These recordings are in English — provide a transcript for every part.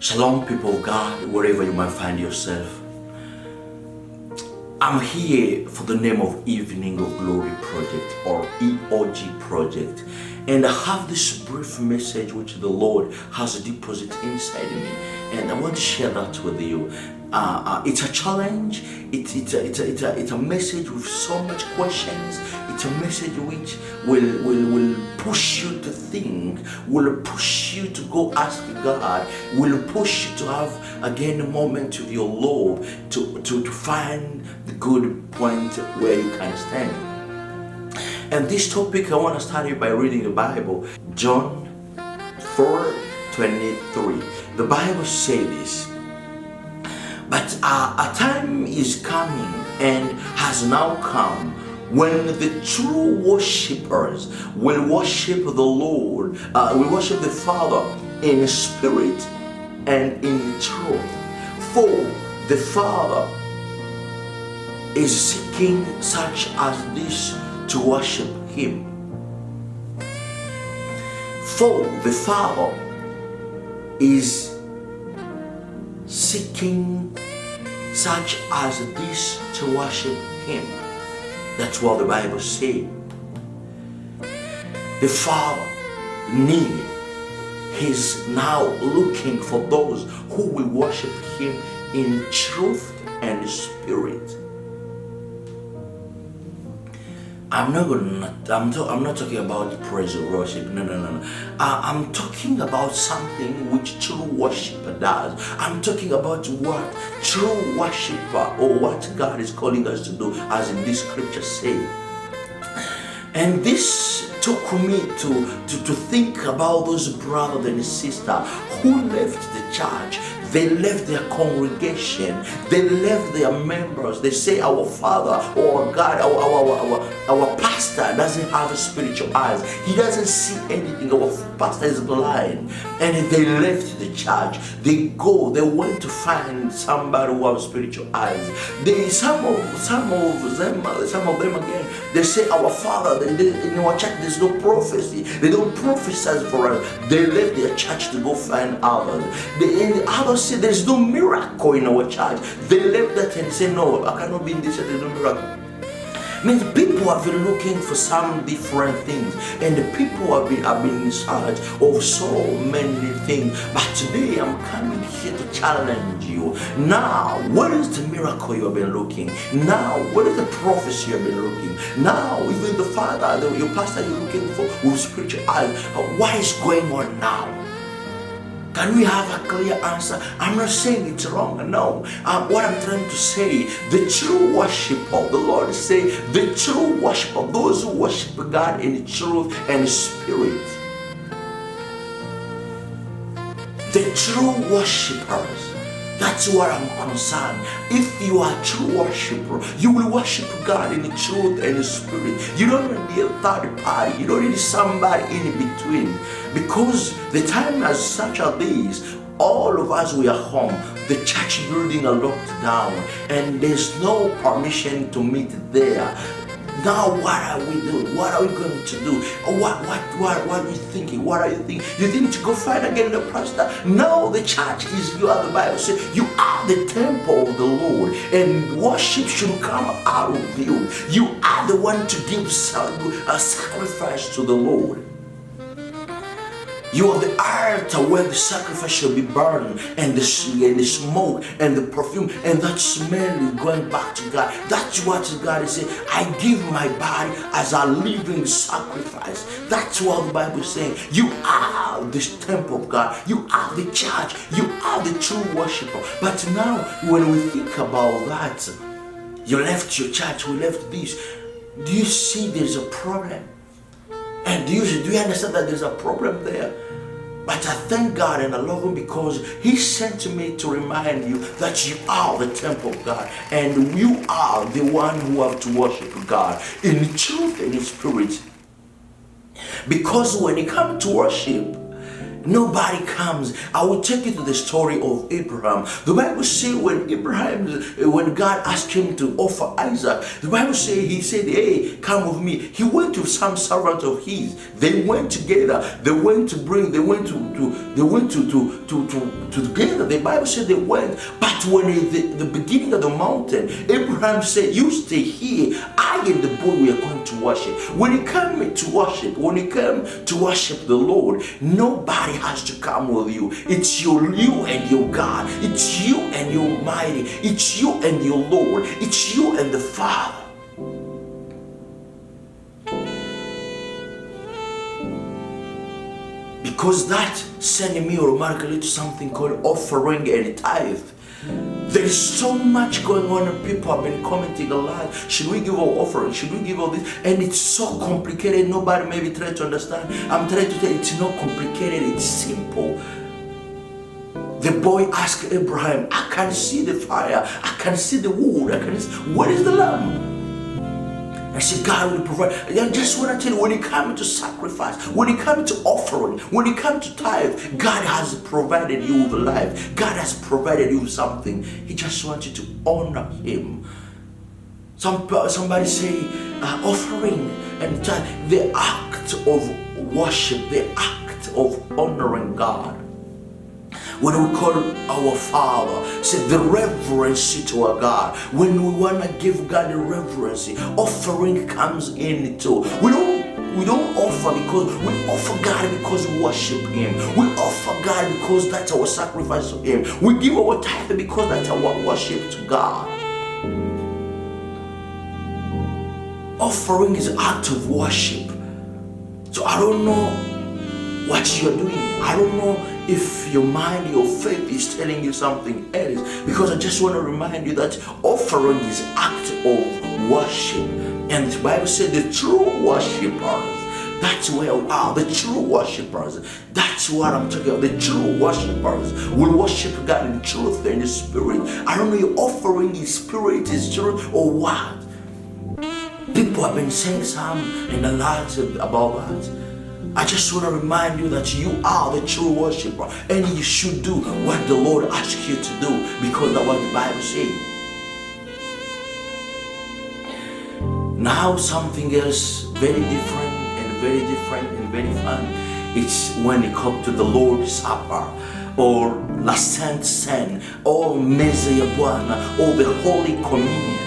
Shalom, people of God, wherever you might find yourself. I'm here for the name of Evening of Glory Project, or EOG Project, and I have this brief message which the Lord has deposited inside me, and I want to share that with you. It's a challenge. It's a message with so much questions. It's a message which will push you to think, will push you to go ask God, will push you to have again a moment with your Lord to find the good point where you can stand. And this topic I want to start it by reading the Bible. John 4:23. The Bible says this. But a time is coming and has now come when the true worshippers will worship the Lord, will worship the Father in spirit and in truth. For the Father is seeking such as this to worship Him. For the Father is seeking such as this to worship Him. That's what the Bible says. The Father He's now looking for those who will worship Him in truth and spirit. I'm not talking about praise or worship. No. I'm talking about something which true worshiper does. I'm talking about what true worshiper, or what God is calling us to do, as in this scripture say. And this took me to think about those brothers and sisters who left the church. They left their congregation. They left their members. They say our Father or God, our pastor doesn't have spiritual eyes. He doesn't see anything. Our pastor is blind. And they left the church. They went to find somebody who has spiritual eyes. Some of them again, they say our Father, in our church there's no prophecy. They don't prophesy for us. They left their church to go find others. Others say there's no miracle in our church. They left that and say, no, I cannot be in this church, there's no miracle. Means people have been looking for some different things, and the people have been in search of so many things. But today I'm coming here to challenge you. Now, what is the miracle you have been looking? Now, what is the prophecy you have been looking? Now, even the Father, your pastor you're looking for with spiritual eyes, what is going on now? Can we have a clear answer? I'm not saying it's wrong, no. What I'm trying to say, the true worshiper, the Lord say, the true worshiper, those who worship God in truth and spirit. The true worshippers, that's what I'm concerned. If you are a true worshiper, you will worship God in truth and spirit. You don't need a third party. You don't need somebody in between. Because the time as such as this, all of us, we are home. The church building are locked down, and there's no permission to meet there. Now what are we doing? What are we going to do? What are you thinking? What are you thinking? You think to go find again the pastor? No, the church is you. Are the Bible says you are the temple of the Lord, and worship should come out of you. You are the one to give a sacrifice to the Lord. You are the altar where the sacrifice shall be burned, and the smoke and the perfume and that smell is going back to God. That's what God is saying. I give my body as a living sacrifice. That's what the Bible is saying. You are the temple of God. You are the church. You are the true worshiper. But now, when we think about that, you left your church, we left this. Do you see there's a problem? And do you understand that there's a problem there? But I thank God and I love Him because He sent me to remind you that you are the temple of God, and you are the one who have to worship God in truth and in spirit. Because when you come to worship, Nobody comes. I will take you to the story of Abraham. The Bible says when God asked him to offer Isaac, the Bible says he said, "Hey, come with me." He went to some servant of his. They went together. They went together. The Bible said they went. But when the beginning of the mountain, Abraham said, "You stay here. I and the boy we are going to worship." When you come to worship the Lord, nobody has to come with you. It's you and your God. It's you and your mighty. It's you and your Lord. It's you and the Father. Because that sending me automatically to something called offering and tithe. There is so much going on and people have been commenting a lot. Should we give our offering? Should we give all this? And it's so complicated. Nobody maybe try to understand. I'm trying to tell you, it's not complicated. It's simple. The boy asked Abraham, "I can see the fire. I can see the wood. What is the lamb?" I said, "God will provide." I just want to tell you, when it comes to sacrifice, when it comes to offering, when it comes to tithe, God has provided you with life. God has provided you with something. He just wants you to honor Him. Somebody say, offering and tithe, the act of worship, the act of honoring God. When we call our Father, say the reverence to our God. When we want to give God the reverence, offering comes in too. We don't offer because we offer God because we worship Him. We offer God because that's our sacrifice to Him. We give our tithe because that's our worship to God. Offering is an act of worship. So I don't know what you're doing. I don't know if your mind, your faith is telling you something else, because I just want to remind you that offering is an act of worship. And the Bible said the true worshipers, that's where we are, the true worshipers. That's what I'm talking about. The true worshipers will worship God in truth and in spirit. I don't know your offering is spirit, is truth, or what. People have been saying some and a lot about that. I just want to remind you that you are the true worshiper, and you should do what the Lord asks you to do, because that's what the Bible says. Now something else very different and very fun. It's when it comes to the Lord's Supper, or La Sainte Seine, or Meza ya Bwana, or the Holy Communion.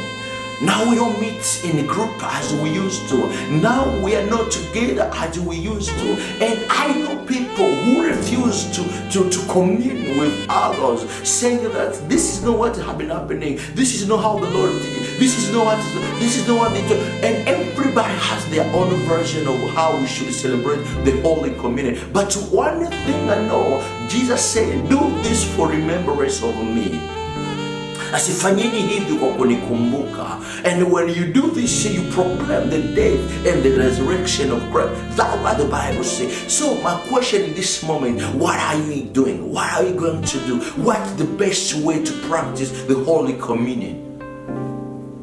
Now we don't meet in a group as we used to. Now we are not together as we used to. And I know people who refuse to commune with others, saying that this is not what has been happening. This is not how the Lord did it. This is not what they do. And everybody has their own version of how we should celebrate the Holy Communion. But one thing I know, Jesus said, "Do this for remembrance of me." Asifanyeni hivi kwa kunikumbuka. And when you do this, you proclaim the death and the resurrection of Christ. That's what the Bible says. So my question in this moment, what are you doing? What are you going to do? What's the best way to practice the Holy Communion?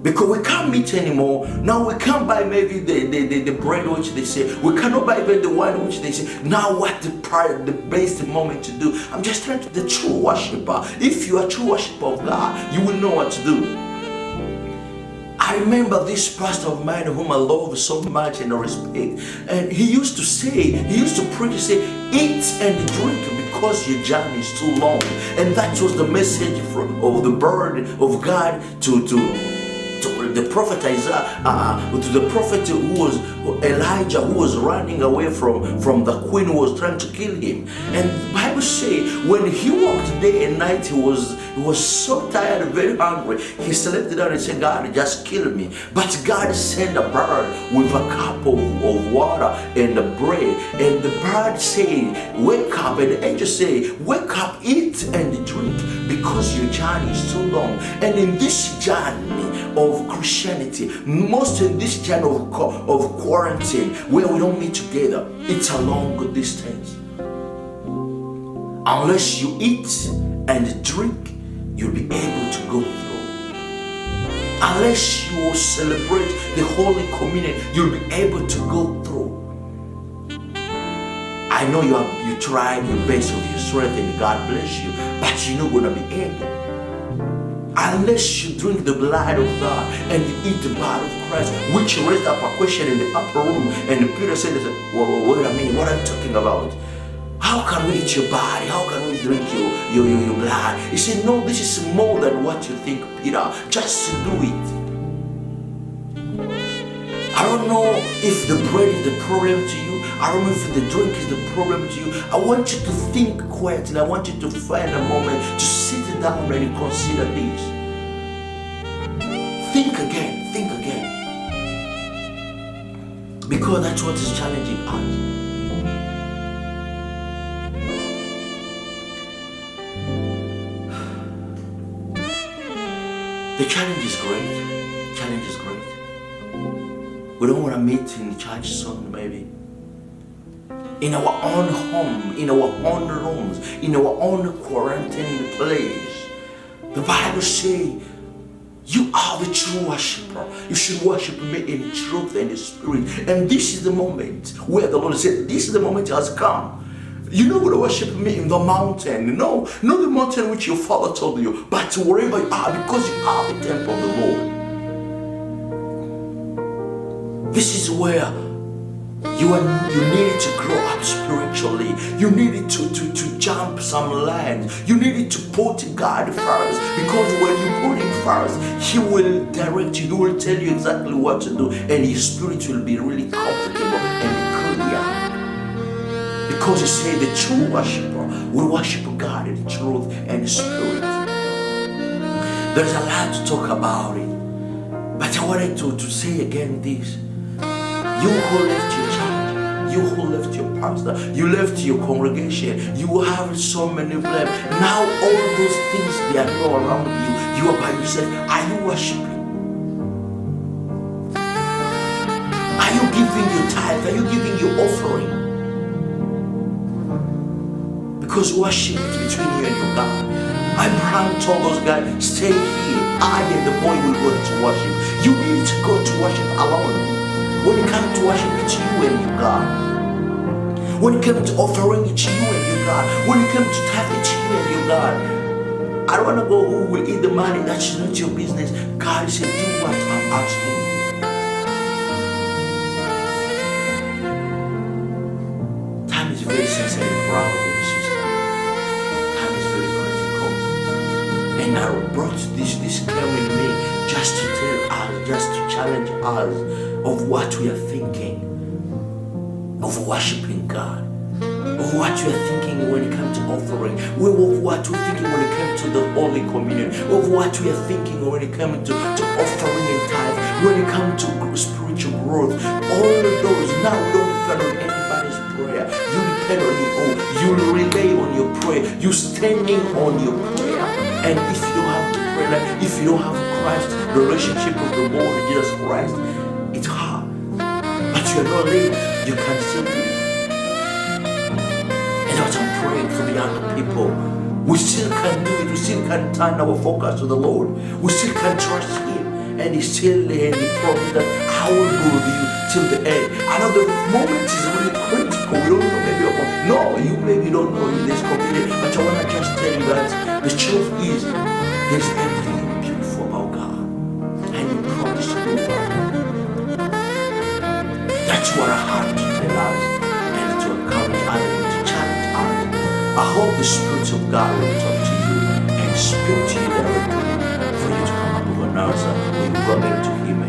Because we can't meet anymore. Now we can't buy maybe the bread which they say. We cannot buy even the wine which they say. Now what the best moment to do? I'm just trying to the true worshiper. If you are a true worshiper of God, you will know what to do. I remember this pastor of mine whom I love so much and I respect. And he used to preach, say, eat and drink because your journey is too long. And that was the message of the bird of God to the prophet Isaiah, to the prophet who was Elijah, who was running away from the queen who was trying to kill him. And the Bible says when he walked day and night, he was so tired and very hungry. He slept down and said, "God, just kill me." But God sent a bird with a cup of water and a bread. And the bird said, "Wake up." And the angel said, "Wake up, eat and drink, because your journey is too long." And in this journey of Christianity, most in this journey of quarantine, where we don't meet together, it's a long distance. Unless you eat and drink, you'll be able to go through. Unless you celebrate the Holy Communion, you'll be able to go through. I know you tried your best of your strength and God bless you, but you're not gonna be able. Unless you drink the blood of God and you eat the blood of Christ, which raised up a question in the upper room, and Peter said, well, wait a minute, what are you talking about? How can we eat your body? How can we drink your blood? He said, no, this is more than what you think, Peter. Just do it. I don't know if the bread is the problem to you. I don't know if the drink is the problem to you. I want you to think quietly. I want you to find a moment to sit down and consider this. Think again. Think again. Because that's what is challenging us. The challenge is great. Challenge is great. We don't want to meet in the church soon, maybe. In our own home, in our own rooms, in our own quarantine place. The Bible says, you are the true worshiper. You should worship me in truth and in spirit. And this is the moment where the Lord said, this is the moment has come. You're not going to worship me in the mountain. No, not the mountain which your father told you, but wherever you are, because you are the temple of the Lord. This is where you needed to grow up spiritually. You needed to jump some lines. You needed to put God first. Because when you put Him first, He will direct you. He will tell you exactly what to do. And your spirit will be really comfortable and clear. Because He said the true worshiper will worship God in truth and spirit. There's a lot to talk about it. But I wanted to say again this. You who left your church, you who left your pastor, you left your congregation, you have so many blame. Now all those things, they are not around you. You are by yourself. Are you worshiping? Are you giving your tithe? Are you giving your offering? Because worship is between you and your God. Abraham told those guys, stay here. I and the boy will go to worship. You need to go to worship alone. When it comes to worship, it's you and your God. When it comes to offering, it's you and your God. When it comes to tithe, it's you and your God. I don't want to go who will eat the money. That's not your business. God said, do what I'm asking you. Time is very sensitive, brother and sister. Time is very critical. And I brought this came in me just to tell us, just to challenge us of what we are thinking, of worshiping God, of what we are thinking when it comes to offering, of what we're thinking when it comes to the Holy Communion, of what we are thinking when it comes to offering and tithe, when it comes to spiritual growth. All of those, now don't depend on anybody's prayer. You depend on your own. You rely on your prayer. You standing on your prayer. And if you don't have the prayer, if you don't have Christ, the relationship with the Lord Jesus Christ, it's hard, but you're not late. You can still do it. And as I'm praying for the young people, we still can do it. We still can turn our focus to the Lord. We still can trust Him. And He's still there, and He promised that I will go with you till the end. I know the moment is really critical. We don't know, maybe no, you maybe don't know this completely, but I want to just tell you that the truth is there's everything beautiful about God, and He promised to do that. That's what I had to tell us and to encourage us and to challenge us. I hope the Spirit of God will talk to you and speak to you directly for you to come up with an answer when you go back to Him.